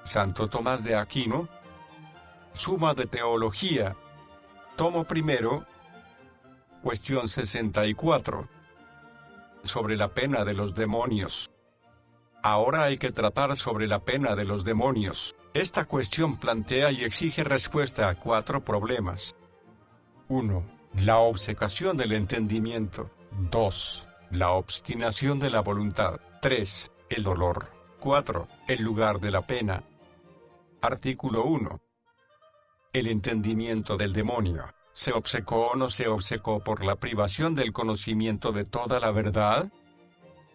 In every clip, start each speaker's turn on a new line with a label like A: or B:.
A: Santo Tomás de Aquino. Suma de Teología. Tomo primero. Cuestión 64. Sobre la pena de los demonios. Ahora hay que tratar sobre la pena de los demonios. Esta cuestión plantea y exige respuesta a 4 problemas. 1. La obcecación del entendimiento. 2. La obstinación de la voluntad. 3. El dolor. 4. El lugar de la pena. Artículo 1. El entendimiento del demonio, ¿se obcecó o no se obcecó por la privación del conocimiento de toda la verdad?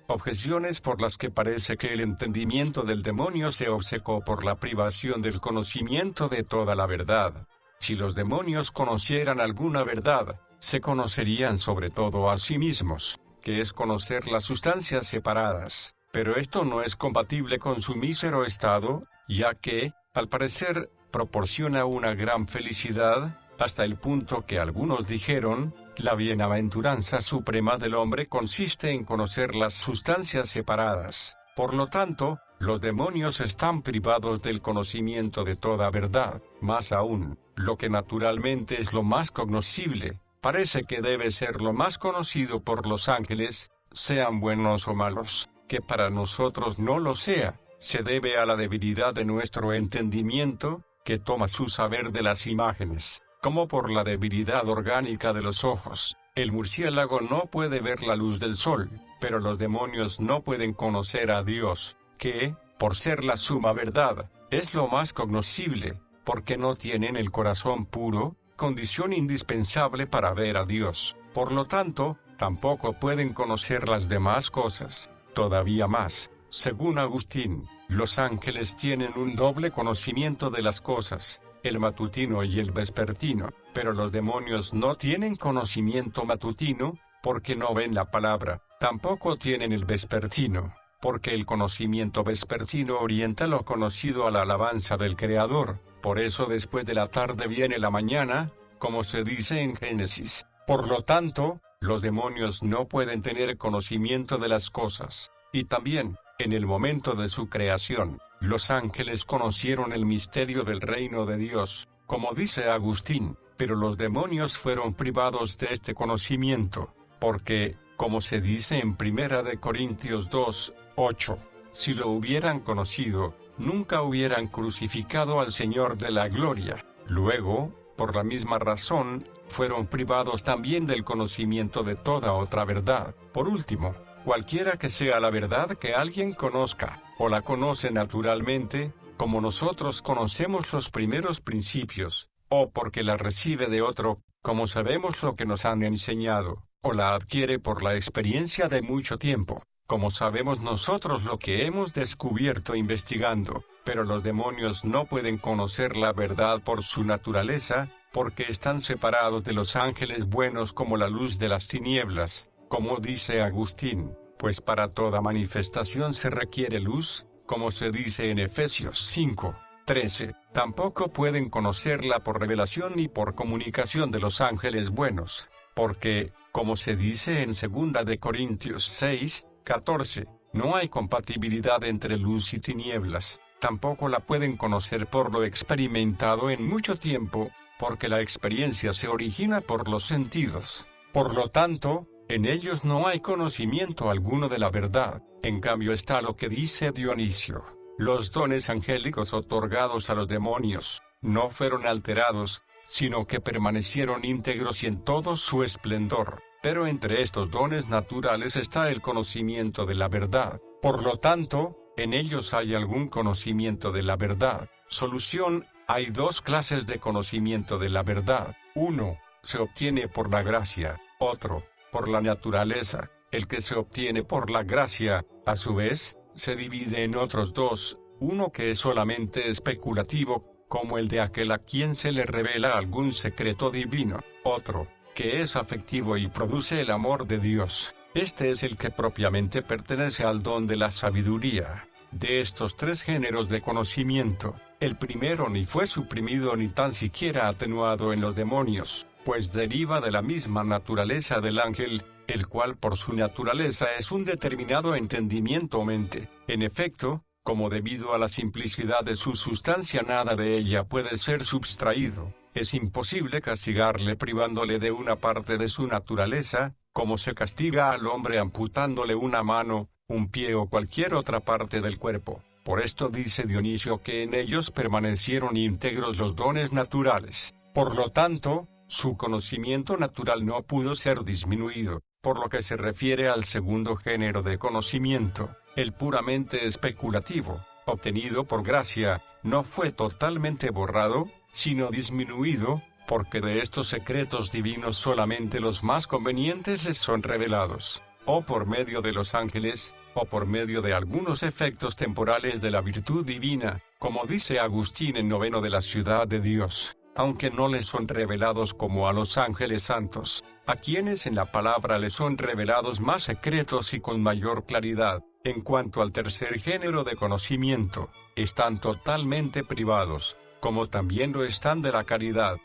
A: Objeciones por las que parece que el entendimiento del demonio se obcecó por la privación del conocimiento de toda la verdad. Si los demonios conocieran alguna verdad, se conocerían sobre todo a sí mismos, que es conocer las sustancias separadas, pero esto no es compatible con su mísero estado, ya que, al parecer, proporciona una gran felicidad, hasta el punto que algunos dijeron, la bienaventuranza suprema del hombre consiste en conocer las sustancias separadas. Por lo tanto, los demonios están privados del conocimiento de toda verdad. Más aún, lo que naturalmente es lo más cognoscible, parece que debe ser lo más conocido por los ángeles, sean buenos o malos, que para nosotros no lo sea, se debe a la debilidad de nuestro entendimiento, que toma su saber de las imágenes, como por la debilidad orgánica de los ojos. El murciélago no puede ver la luz del sol, pero los demonios no pueden conocer a Dios, que, por ser la suma verdad, es lo más cognoscible, porque no tienen el corazón puro, condición indispensable para ver a Dios. Por lo tanto, tampoco pueden conocer las demás cosas. Todavía más, según Agustín, los ángeles tienen un doble conocimiento de las cosas, el matutino y el vespertino, pero los demonios no tienen conocimiento matutino, porque no ven la palabra, tampoco tienen el vespertino, porque el conocimiento vespertino orienta lo conocido a la alabanza del Creador, por eso después de la tarde viene la mañana, como se dice en Génesis. Por lo tanto, los demonios no pueden tener conocimiento de las cosas, y también, en el momento de su creación, los ángeles conocieron el misterio del reino de Dios, como dice Agustín, pero los demonios fueron privados de este conocimiento, porque, como se dice en 1 Corintios 2, 8, si lo hubieran conocido, nunca hubieran crucificado al Señor de la gloria. Luego, por la misma razón, fueron privados también del conocimiento de toda otra verdad. Por último, cualquiera que sea la verdad que alguien conozca, o la conoce naturalmente, como nosotros conocemos los primeros principios, o porque la recibe de otro, como sabemos lo que nos han enseñado, o la adquiere por la experiencia de mucho tiempo, como sabemos nosotros lo que hemos descubierto investigando, pero los demonios no pueden conocer la verdad por su naturaleza, porque están separados de los ángeles buenos como la luz de las tinieblas, como dice Agustín, pues para toda manifestación se requiere luz, como se dice en Efesios 5, 13, tampoco pueden conocerla por revelación ni por comunicación de los ángeles buenos, porque, como se dice en 2 de Corintios 6, 14, no hay compatibilidad entre luz y tinieblas, tampoco la pueden conocer por lo experimentado en mucho tiempo, porque la experiencia se origina por los sentidos. Por lo tanto, en ellos no hay conocimiento alguno de la verdad. En cambio está lo que dice Dionisio. Los dones angélicos otorgados a los demonios no fueron alterados, sino que permanecieron íntegros y en todo su esplendor. Pero entre estos dones naturales está el conocimiento de la verdad. Por lo tanto, en ellos hay algún conocimiento de la verdad. Solución: hay 2 clases de conocimiento de la verdad. Uno, se obtiene por la gracia, otro, por la naturaleza. El que se obtiene por la gracia, a su vez, se divide en otros 2, uno que es solamente especulativo, como el de aquel a quien se le revela algún secreto divino, otro, que es afectivo y produce el amor de Dios. Este es el que propiamente pertenece al don de la sabiduría. De estos 3 géneros de conocimiento, el primero ni fue suprimido ni tan siquiera atenuado en los demonios, pues deriva de la misma naturaleza del ángel, el cual por su naturaleza es un determinado entendimiento o mente. En efecto, como debido a la simplicidad de su sustancia nada de ella puede ser subtraído, es imposible castigarle privándole de una parte de su naturaleza, como se castiga al hombre amputándole una mano, un pie o cualquier otra parte del cuerpo. Por esto dice Dionisio que en ellos permanecieron íntegros los dones naturales. Por lo tanto, su conocimiento natural no pudo ser disminuido. Por lo que se refiere al segundo género de conocimiento, el puramente especulativo, obtenido por gracia, no fue totalmente borrado, sino disminuido, porque de estos secretos divinos solamente los más convenientes les son revelados, o por medio de los ángeles, o por medio de algunos efectos temporales de la virtud divina, como dice Agustín en Noveno de la Ciudad de Dios, aunque no les son revelados como a los ángeles santos, a quienes en la palabra les son revelados más secretos y con mayor claridad. En cuanto al tercer género de conocimiento, están totalmente privados, como también lo están de la caridad.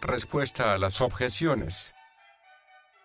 A: Respuesta a las objeciones.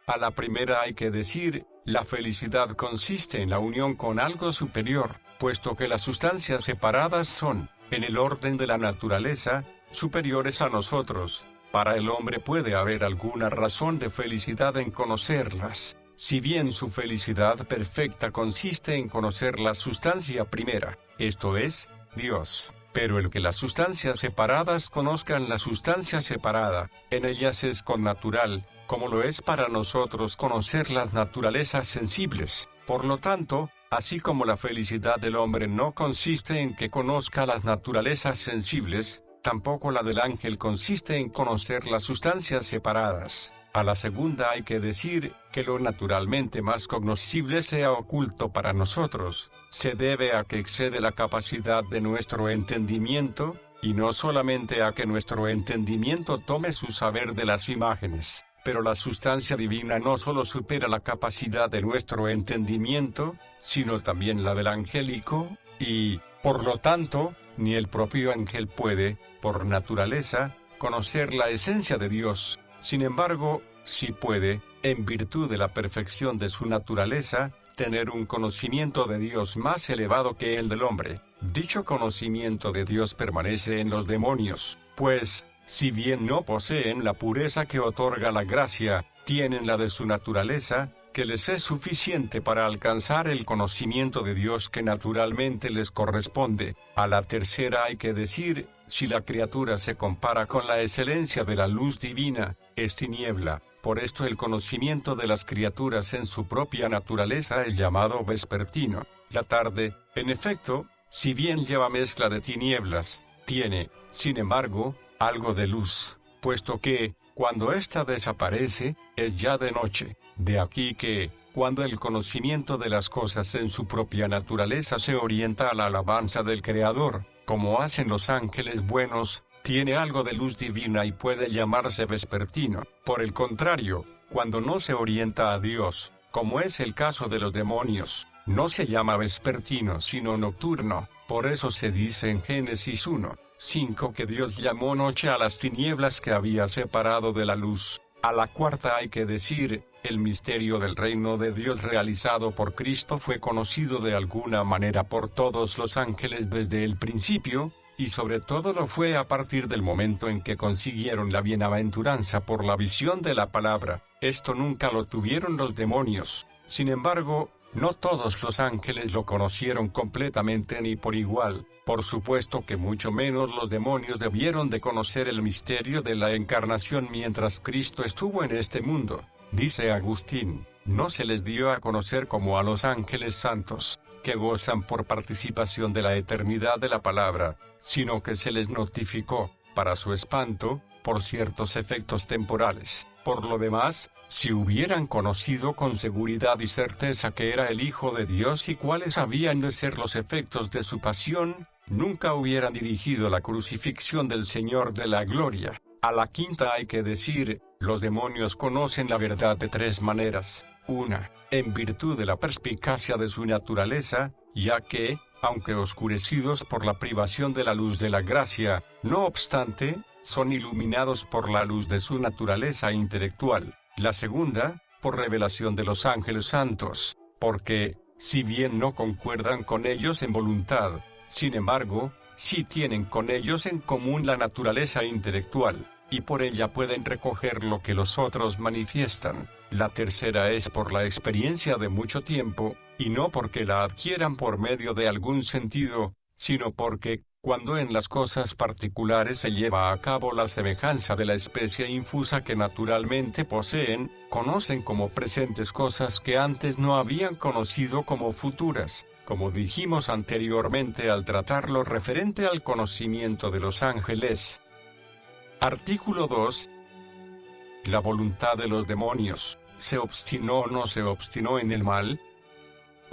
A: A la primera hay que decir, la felicidad consiste en la unión con algo superior, puesto que las sustancias separadas son, en el orden de la naturaleza, superiores a nosotros. Para el hombre puede haber alguna razón de felicidad en conocerlas, si bien su felicidad perfecta consiste en conocer la sustancia primera, esto es, Dios. Pero el que las sustancias separadas conozcan la sustancia separada, en ellas es connatural, como lo es para nosotros conocer las naturalezas sensibles. Por lo tanto, así como la felicidad del hombre no consiste en que conozca las naturalezas sensibles, tampoco la del ángel consiste en conocer las sustancias separadas. A la segunda hay que decir, que lo naturalmente más cognoscible sea oculto para nosotros, se debe a que excede la capacidad de nuestro entendimiento, y no solamente a que nuestro entendimiento tome su saber de las imágenes, pero la sustancia divina no solo supera la capacidad de nuestro entendimiento, sino también la del angélico, y, por lo tanto, ni el propio ángel puede, por naturaleza, conocer la esencia de Dios. Sin embargo, sí puede, en virtud de la perfección de su naturaleza, tener un conocimiento de Dios más elevado que el del hombre. Dicho conocimiento de Dios permanece en los demonios, pues, si bien no poseen la pureza que otorga la gracia, tienen la de su naturaleza, que les es suficiente para alcanzar el conocimiento de Dios que naturalmente les corresponde. A la tercera hay que decir, si la criatura se compara con la excelencia de la luz divina, es tiniebla. Por esto el conocimiento de las criaturas en su propia naturaleza es llamado vespertino. La tarde, en efecto, si bien lleva mezcla de tinieblas, tiene, sin embargo, algo de luz, puesto que, cuando ésta desaparece, es ya de noche. De aquí que, cuando el conocimiento de las cosas en su propia naturaleza se orienta a la alabanza del Creador, como hacen los ángeles buenos, tiene algo de luz divina y puede llamarse vespertino. Por el contrario, cuando no se orienta a Dios, como es el caso de los demonios, no se llama vespertino sino nocturno. Por eso se dice en Génesis 1:5 que Dios llamó noche a las tinieblas que había separado de la luz. A la cuarta hay que decir, el misterio del reino de Dios realizado por Cristo fue conocido de alguna manera por todos los ángeles desde el principio, y sobre todo lo fue a partir del momento en que consiguieron la bienaventuranza por la visión de la palabra. Esto nunca lo tuvieron los demonios. Sin embargo, no todos los ángeles lo conocieron completamente ni por igual. Por supuesto que mucho menos los demonios debieron de conocer el misterio de la encarnación mientras Cristo estuvo en este mundo. Dice Agustín, no se les dio a conocer como a los ángeles santos, que gozan por participación de la eternidad de la palabra, sino que se les notificó, para su espanto, por ciertos efectos temporales. Por lo demás, si hubieran conocido con seguridad y certeza que era el Hijo de Dios y cuáles habían de ser los efectos de su pasión, nunca hubieran dirigido la crucifixión del Señor de la gloria. A la quinta hay que decir, los demonios conocen la verdad de tres maneras. Una, en virtud de la perspicacia de su naturaleza, ya que, aunque oscurecidos por la privación de la luz de la gracia, no obstante, son iluminados por la luz de su naturaleza intelectual. La segunda, por revelación de los ángeles santos, porque, si bien no concuerdan con ellos en voluntad, sin embargo, sí tienen con ellos en común la naturaleza intelectual, y por ella pueden recoger lo que los otros manifiestan. La tercera es por la experiencia de mucho tiempo, y no porque la adquieran por medio de algún sentido, sino porque, cuando en las cosas particulares se lleva a cabo la semejanza de la especie infusa que naturalmente poseen, conocen como presentes cosas que antes no habían conocido como futuras, como dijimos anteriormente al tratar lo referente al conocimiento de los ángeles. Artículo 2. La voluntad de los demonios, ¿se obstinó o no se obstinó en el mal?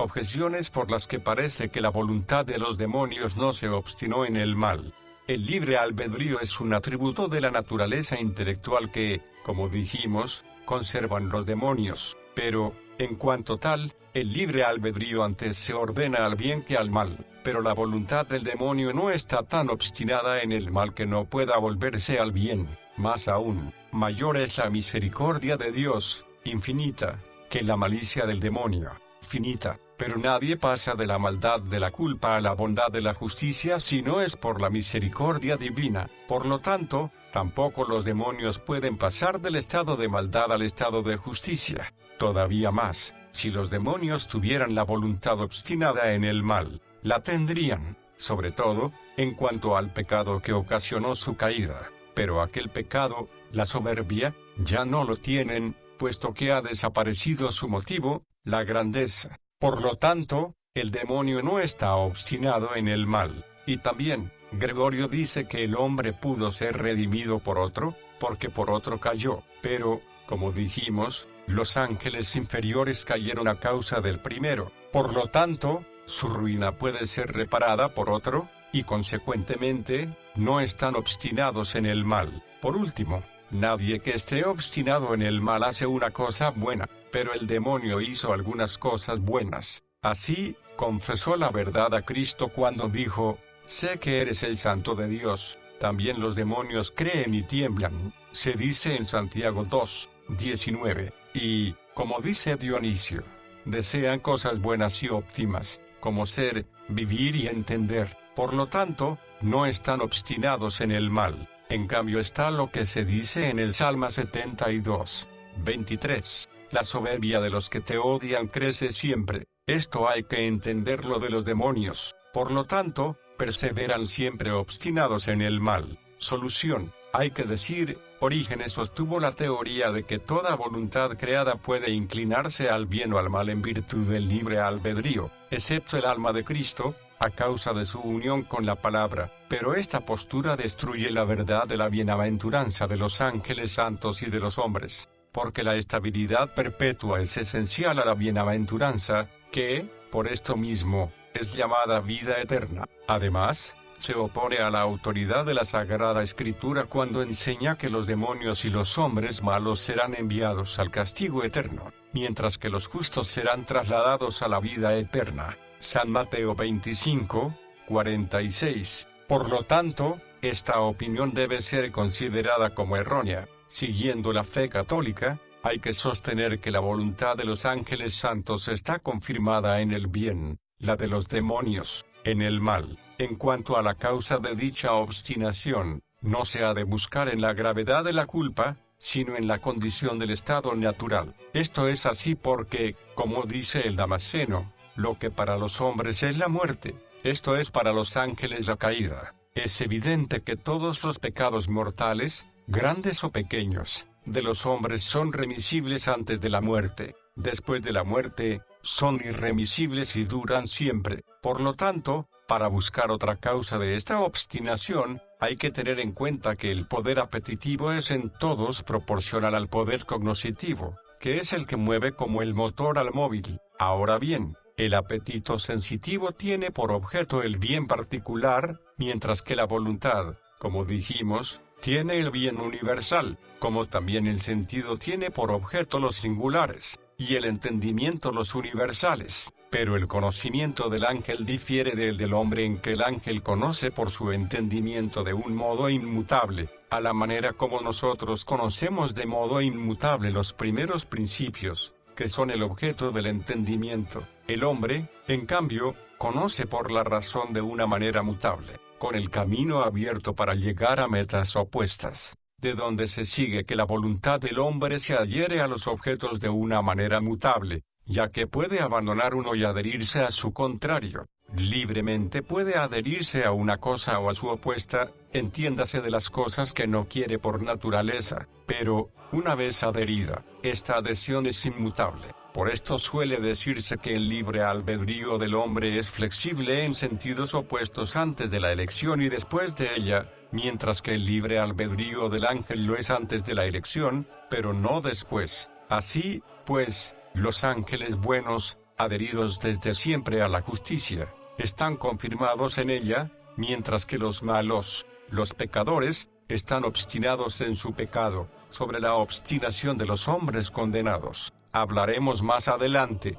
A: Objeciones por las que parece que la voluntad de los demonios no se obstinó en el mal. El libre albedrío es un atributo de la naturaleza intelectual que, como dijimos, conservan los demonios, pero, en cuanto tal, el libre albedrío antes se ordena al bien que al mal, pero la voluntad del demonio no está tan obstinada en el mal que no pueda volverse al bien. Más aún, mayor es la misericordia de Dios, infinita, que la malicia del demonio, finita. Pero nadie pasa de la maldad de la culpa a la bondad de la justicia si no es por la misericordia divina. Por lo tanto, tampoco los demonios pueden pasar del estado de maldad al estado de justicia. Todavía más, si los demonios tuvieran la voluntad obstinada en el mal, la tendrían, sobre todo, en cuanto al pecado que ocasionó su caída. Pero aquel pecado, la soberbia, ya no lo tienen, puesto que ha desaparecido su motivo, la grandeza. Por lo tanto, el demonio no está obstinado en el mal. Y también, Gregorio dice que el hombre pudo ser redimido por otro, porque por otro cayó. Pero, como dijimos, los ángeles inferiores cayeron a causa del primero. Por lo tanto, su ruina puede ser reparada por otro, y consecuentemente, no están obstinados en el mal. Por último, nadie que esté obstinado en el mal hace una cosa buena, pero el demonio hizo algunas cosas buenas. Así, confesó la verdad a Cristo cuando dijo, «Sé que eres el Santo de Dios». También los demonios creen y tiemblan, se dice en Santiago 2:19. Y, como dice Dionisio, desean cosas buenas y óptimas, como ser, vivir y entender. Por lo tanto, no están obstinados en el mal. En cambio está lo que se dice en el Salmo 72:23. La soberbia de los que te odian crece siempre. Esto hay que entenderlo de los demonios. Por lo tanto, perseveran siempre obstinados en el mal. Solución. Hay que decir, Orígenes sostuvo la teoría de que toda voluntad creada puede inclinarse al bien o al mal en virtud del libre albedrío, excepto el alma de Cristo, a causa de su unión con la palabra. Pero esta postura destruye la verdad de la bienaventuranza de los ángeles santos y de los hombres, porque la estabilidad perpetua es esencial a la bienaventuranza, que, por esto mismo, es llamada vida eterna. Además, se opone a la autoridad de la Sagrada Escritura cuando enseña que los demonios y los hombres malos serán enviados al castigo eterno, mientras que los justos serán trasladados a la vida eterna. San Mateo 25:46. Por lo tanto, esta opinión debe ser considerada como errónea. Siguiendo la fe católica, hay que sostener que la voluntad de los ángeles santos está confirmada en el bien, la de los demonios, en el mal. En cuanto a la causa de dicha obstinación, no se ha de buscar en la gravedad de la culpa, sino en la condición del estado natural. Esto es así porque, como dice el Damasceno, lo que para los hombres es la muerte, esto es para los ángeles la caída. Es evidente que todos los pecados mortales, grandes o pequeños, de los hombres son remisibles antes de la muerte. Después de la muerte, son irremisibles y duran siempre. Por lo tanto, para buscar otra causa de esta obstinación, hay que tener en cuenta que el poder apetitivo es en todos proporcional al poder cognoscitivo, que es el que mueve como el motor al móvil. Ahora bien, el apetito sensitivo tiene por objeto el bien particular, mientras que la voluntad, como dijimos, tiene el bien universal, como también el sentido tiene por objeto los singulares, y el entendimiento los universales. Pero el conocimiento del ángel difiere del hombre en que el ángel conoce por su entendimiento de un modo inmutable, a la manera como nosotros conocemos de modo inmutable los primeros principios, que son el objeto del entendimiento. El hombre, en cambio, conoce por la razón de una manera mutable, con el camino abierto para llegar a metas opuestas, de donde se sigue que la voluntad del hombre se adhiere a los objetos de una manera mutable, ya que puede abandonar uno y adherirse a su contrario. Libremente puede adherirse a una cosa o a su opuesta, entiéndase de las cosas que no quiere por naturaleza, pero, una vez adherida, esta adhesión es inmutable. Por esto suele decirse que el libre albedrío del hombre es flexible en sentidos opuestos antes de la elección y después de ella, mientras que el libre albedrío del ángel lo es antes de la elección, pero no después. Así, pues, los ángeles buenos, adheridos desde siempre a la justicia, están confirmados en ella, mientras que los malos, los pecadores, están obstinados en su pecado. Sobre la obstinación de los hombres condenados, hablaremos más adelante.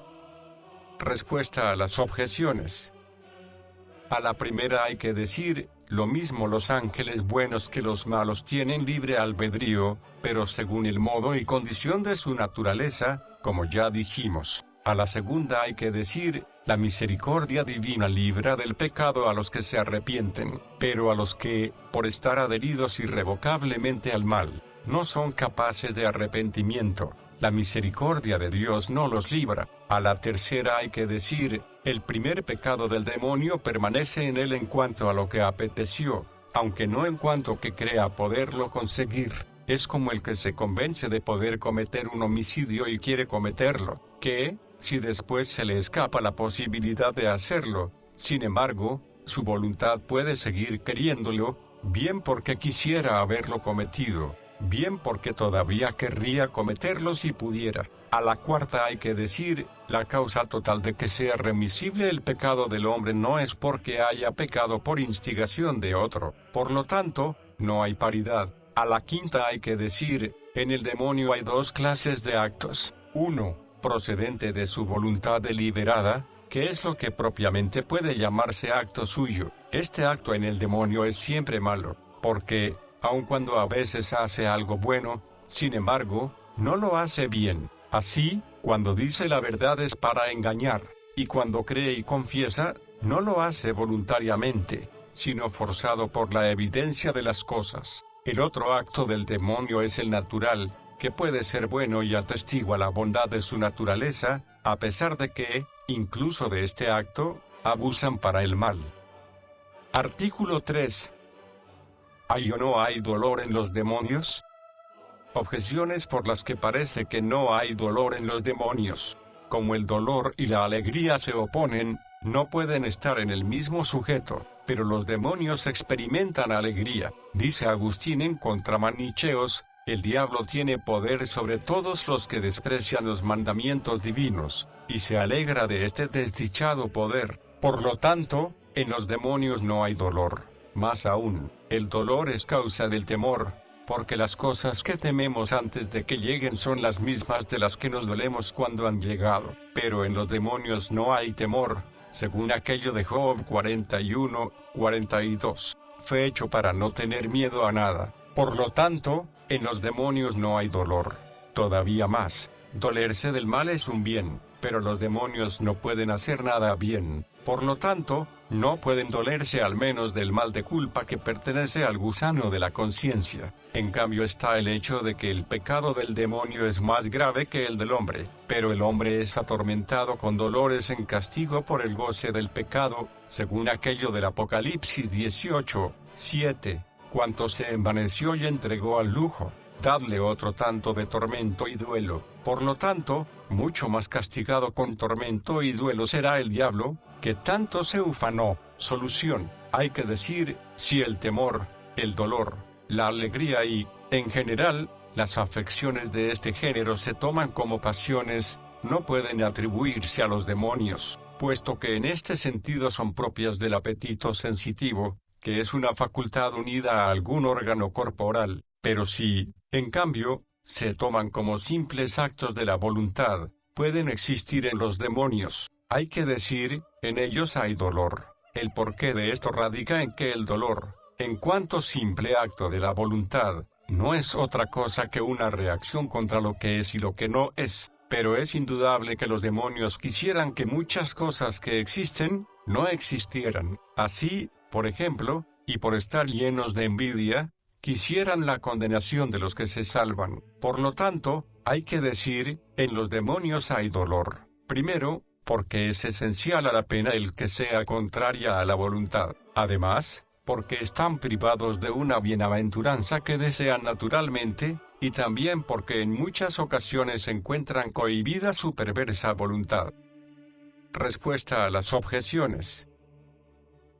A: Respuesta a las objeciones. A la primera hay que decir, lo mismo los ángeles buenos que los malos tienen libre albedrío, pero según el modo y condición de su naturaleza, como ya dijimos. A la segunda hay que decir, la misericordia divina libra del pecado a los que se arrepienten, pero a los que, por estar adheridos irrevocablemente al mal, no son capaces de arrepentimiento, la misericordia de Dios no los libra. A la tercera hay que decir, el primer pecado del demonio permanece en él en cuanto a lo que apeteció, aunque no en cuanto que crea poderlo conseguir. Es como el que se convence de poder cometer un homicidio y quiere cometerlo, que, si después se le escapa la posibilidad de hacerlo, sin embargo, su voluntad puede seguir queriéndolo, bien porque quisiera haberlo cometido, bien porque todavía querría cometerlo si pudiera. A la cuarta hay que decir, la causa total de que sea remisible el pecado del hombre no es porque haya pecado por instigación de otro, por lo tanto, no hay paridad. A la quinta hay que decir, en el demonio hay dos clases de actos. Uno, procedente de su voluntad deliberada, que es lo que propiamente puede llamarse acto suyo. Este acto en el demonio es siempre malo, porque, aun cuando a veces hace algo bueno, sin embargo, no lo hace bien. Así, cuando dice la verdad es para engañar, y cuando cree y confiesa, no lo hace voluntariamente, sino forzado por la evidencia de las cosas. El otro acto del demonio es el natural, que puede ser bueno y atestigua la bondad de su naturaleza, a pesar de que, incluso de este acto, abusan para el mal. Artículo 3. ¿Hay o no hay dolor en los demonios? Objeciones por las que parece que no hay dolor en los demonios. Como el dolor y la alegría se oponen, no pueden estar en el mismo sujeto, pero los demonios experimentan alegría. Dice Agustín en Contra Manicheos, el diablo tiene poder sobre todos los que desprecian los mandamientos divinos, y se alegra de este desdichado poder. Por lo tanto, en los demonios no hay dolor. Más aún, el dolor es causa del temor, porque las cosas que tememos antes de que lleguen son las mismas de las que nos dolemos cuando han llegado. Pero en los demonios no hay temor, según aquello de Job 41:42. Fue hecho para no tener miedo a nada. Por lo tanto, en los demonios no hay dolor. Todavía más, dolerse del mal es un bien, pero los demonios no pueden hacer nada bien. Por lo tanto, no pueden dolerse al menos del mal de culpa que pertenece al gusano de la conciencia. En cambio está el hecho de que el pecado del demonio es más grave que el del hombre, pero el hombre es atormentado con dolores en castigo por el goce del pecado, según aquello del Apocalipsis 18:7. Cuanto se envaneció y entregó al lujo, dadle otro tanto de tormento y duelo. Por lo tanto, mucho más castigado con tormento y duelo será el diablo, que tanto se ufanó. Solución: hay que decir, si el temor, el dolor, la alegría y, en general, las afecciones de este género se toman como pasiones, no pueden atribuirse a los demonios, puesto que en este sentido son propias del apetito sensitivo, que es una facultad unida a algún órgano corporal, pero si, en cambio, se toman como simples actos de la voluntad, pueden existir en los demonios. Hay que decir, en ellos hay dolor. El porqué de esto radica en que el dolor, en cuanto simple acto de la voluntad, no es otra cosa que una reacción contra lo que es y lo que no es. Pero es indudable que los demonios quisieran que muchas cosas que existen, no existieran. Así, por ejemplo, y por estar llenos de envidia, quisieran la condenación de los que se salvan. Por lo tanto, hay que decir, en los demonios hay dolor. Primero, porque es esencial a la pena el que sea contraria a la voluntad. Además, porque están privados de una bienaventuranza que desean naturalmente, y también porque en muchas ocasiones encuentran cohibida su perversa voluntad. Respuesta a las objeciones.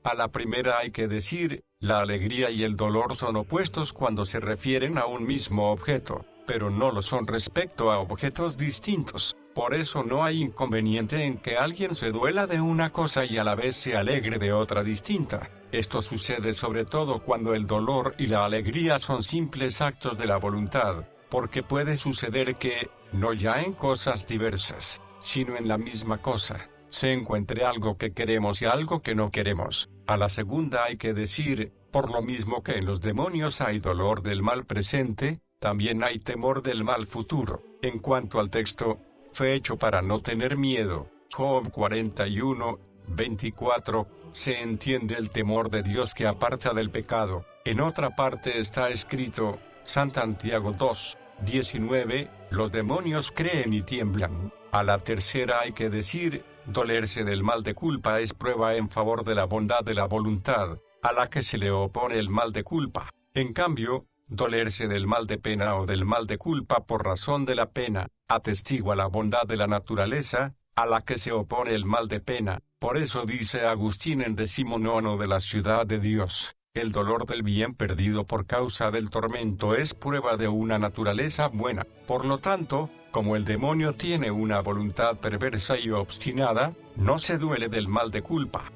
A: A la primera hay que decir, la alegría y el dolor son opuestos cuando se refieren a un mismo objeto, pero no lo son respecto a objetos distintos. Por eso no hay inconveniente en que alguien se duela de una cosa y a la vez se alegre de otra distinta. Esto sucede sobre todo cuando el dolor y la alegría son simples actos de la voluntad, porque puede suceder que, no ya en cosas diversas, sino en la misma cosa, se encuentre algo que queremos y algo que no queremos. A la segunda hay que decir, por lo mismo que en los demonios hay dolor del mal presente, también hay temor del mal futuro. En cuanto al texto, fue hecho para no tener miedo. Job 41, 24, se entiende el temor de Dios que aparta del pecado. En otra parte está escrito, Santiago 2, 19, los demonios creen y tiemblan. A la tercera hay que decir, dolerse del mal de culpa es prueba en favor de la bondad de la voluntad, a la que se le opone el mal de culpa. En cambio, dolerse del mal de pena o del mal de culpa por razón de la pena, atestigua la bondad de la naturaleza, a la que se opone el mal de pena. Por eso dice Agustín en 19 de la Ciudad de Dios, el dolor del bien perdido por causa del tormento es prueba de una naturaleza buena. Por lo tanto, como el demonio tiene una voluntad perversa y obstinada, no se duele del mal de culpa.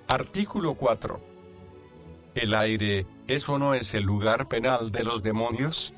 A: Artículo 4. ¿El aire, es o no es el lugar penal de los demonios?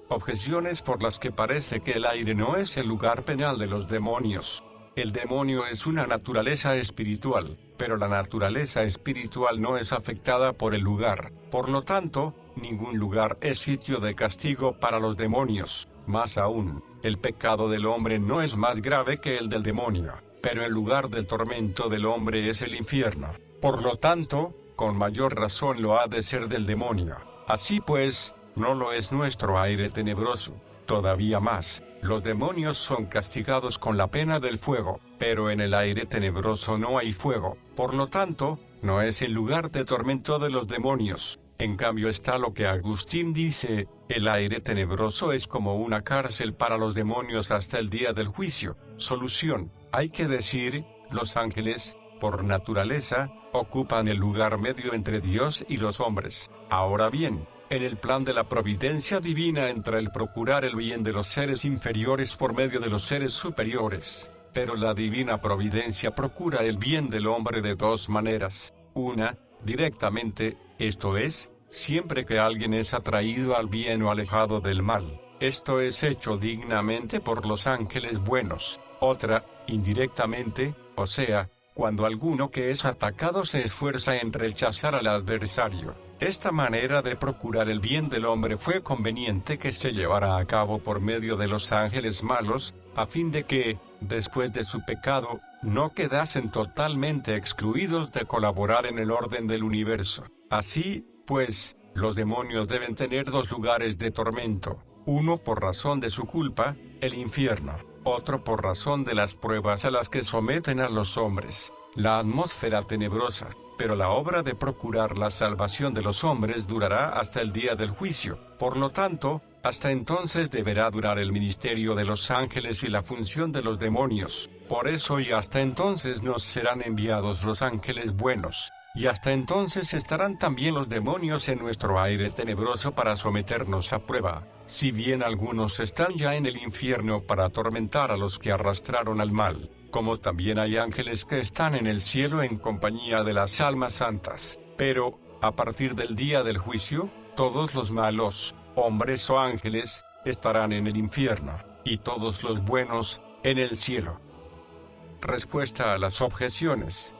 A: Objeciones por las que parece que el aire no es el lugar penal de los demonios. El demonio es una naturaleza espiritual, pero la naturaleza espiritual no es afectada por el lugar. Por lo tanto, ningún lugar es sitio de castigo para los demonios. Más aún, el pecado del hombre no es más grave que el del demonio, pero el lugar del tormento del hombre es el infierno. Por lo tanto, con mayor razón lo ha de ser del demonio. Así pues, no lo es nuestro aire tenebroso. Todavía más, los demonios son castigados con la pena del fuego, pero en el aire tenebroso no hay fuego. Por lo tanto, no es el lugar de tormento de los demonios. En cambio está lo que Agustín dice, el aire tenebroso es como una cárcel para los demonios hasta el día del juicio. Solución, hay que decir, los ángeles, por naturaleza, ocupan el lugar medio entre Dios y los hombres. Ahora bien, en el plan de la providencia divina entra el procurar el bien de los seres inferiores por medio de los seres superiores. Pero la divina providencia procura el bien del hombre de dos maneras. Una, directamente, esto es, siempre que alguien es atraído al bien o alejado del mal. Esto es hecho dignamente por los ángeles buenos. Otra, indirectamente, o sea, cuando alguno que es atacado se esfuerza en rechazar al adversario. Esta manera de procurar el bien del hombre fue conveniente que se llevara a cabo por medio de los ángeles malos, a fin de que, después de su pecado, no quedasen totalmente excluidos de colaborar en el orden del universo. Así, pues, los demonios deben tener dos lugares de tormento, uno por razón de su culpa, el infierno, otro por razón de las pruebas a las que someten a los hombres, la atmósfera tenebrosa. Pero la obra de procurar la salvación de los hombres durará hasta el día del juicio. Por lo tanto, hasta entonces deberá durar el ministerio de los ángeles y la función de los demonios. Por eso y hasta entonces nos serán enviados los ángeles buenos. Y hasta entonces estarán también los demonios en nuestro aire tenebroso para someternos a prueba. Si bien algunos están ya en el infierno para atormentar a los que arrastraron al mal, como también hay ángeles que están en el cielo en compañía de las almas santas. Pero, a partir del día del juicio, todos los malos, hombres o ángeles, estarán en el infierno, y todos los buenos, en el cielo. Respuesta a las objeciones.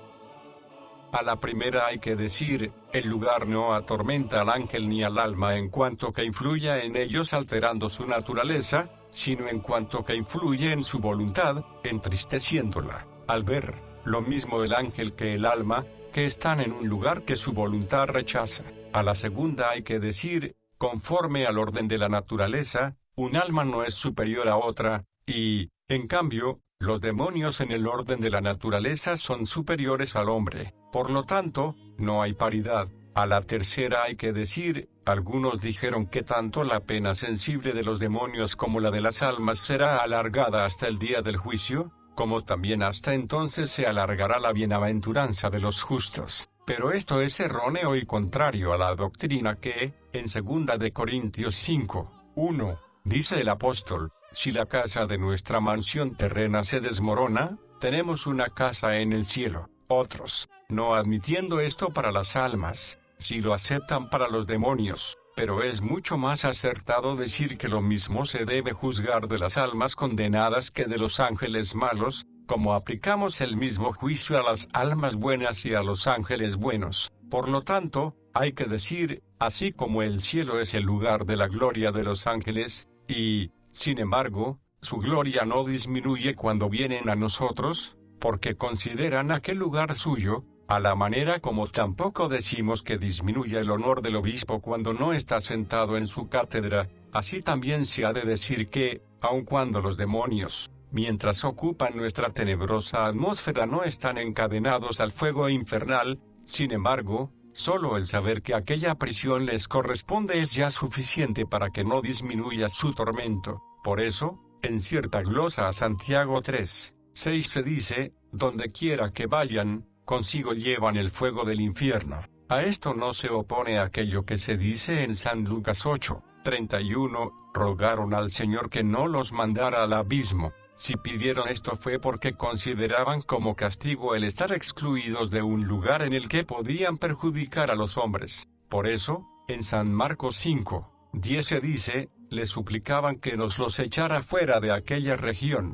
A: A la primera hay que decir, el lugar no atormenta al ángel ni al alma en cuanto que influya en ellos alterando su naturaleza, sino en cuanto que influye en su voluntad, entristeciéndola. Al ver, lo mismo el ángel que el alma, que están en un lugar que su voluntad rechaza. A la segunda hay que decir, conforme al orden de la naturaleza, un alma no es superior a otra, y, en cambio, los demonios en el orden de la naturaleza son superiores al hombre. Por lo tanto, no hay paridad. A la tercera hay que decir, algunos dijeron que tanto la pena sensible de los demonios como la de las almas será alargada hasta el día del juicio, como también hasta entonces se alargará la bienaventuranza de los justos. Pero esto es erróneo y contrario a la doctrina que, en 2 de Corintios 5:1, dice el apóstol, si la casa de nuestra mansión terrena se desmorona, tenemos una casa en el cielo. Otros, no admitiendo esto para las almas, sí lo aceptan para los demonios, pero es mucho más acertado decir que lo mismo se debe juzgar de las almas condenadas que de los ángeles malos, como aplicamos el mismo juicio a las almas buenas y a los ángeles buenos. Por lo tanto, hay que decir, así como el cielo es el lugar de la gloria de los ángeles, y, sin embargo, su gloria no disminuye cuando vienen a nosotros, porque consideran aquel lugar suyo, a la manera como tampoco decimos que disminuya el honor del obispo cuando no está sentado en su cátedra, así también se ha de decir que, aun cuando los demonios, mientras ocupan nuestra tenebrosa atmósfera no están encadenados al fuego infernal, sin embargo, solo el saber que aquella prisión les corresponde es ya suficiente para que no disminuya su tormento. Por eso, en cierta glosa a Santiago 3:6 se dice, donde quiera que vayan, consigo llevan el fuego del infierno. A esto no se opone aquello que se dice en San Lucas 8:31, rogaron al Señor que no los mandara al abismo. Si pidieron esto fue porque consideraban como castigo el estar excluidos de un lugar en el que podían perjudicar a los hombres. Por eso, en San Marcos 5:10 se dice, le suplicaban que nos los echara fuera de aquella región.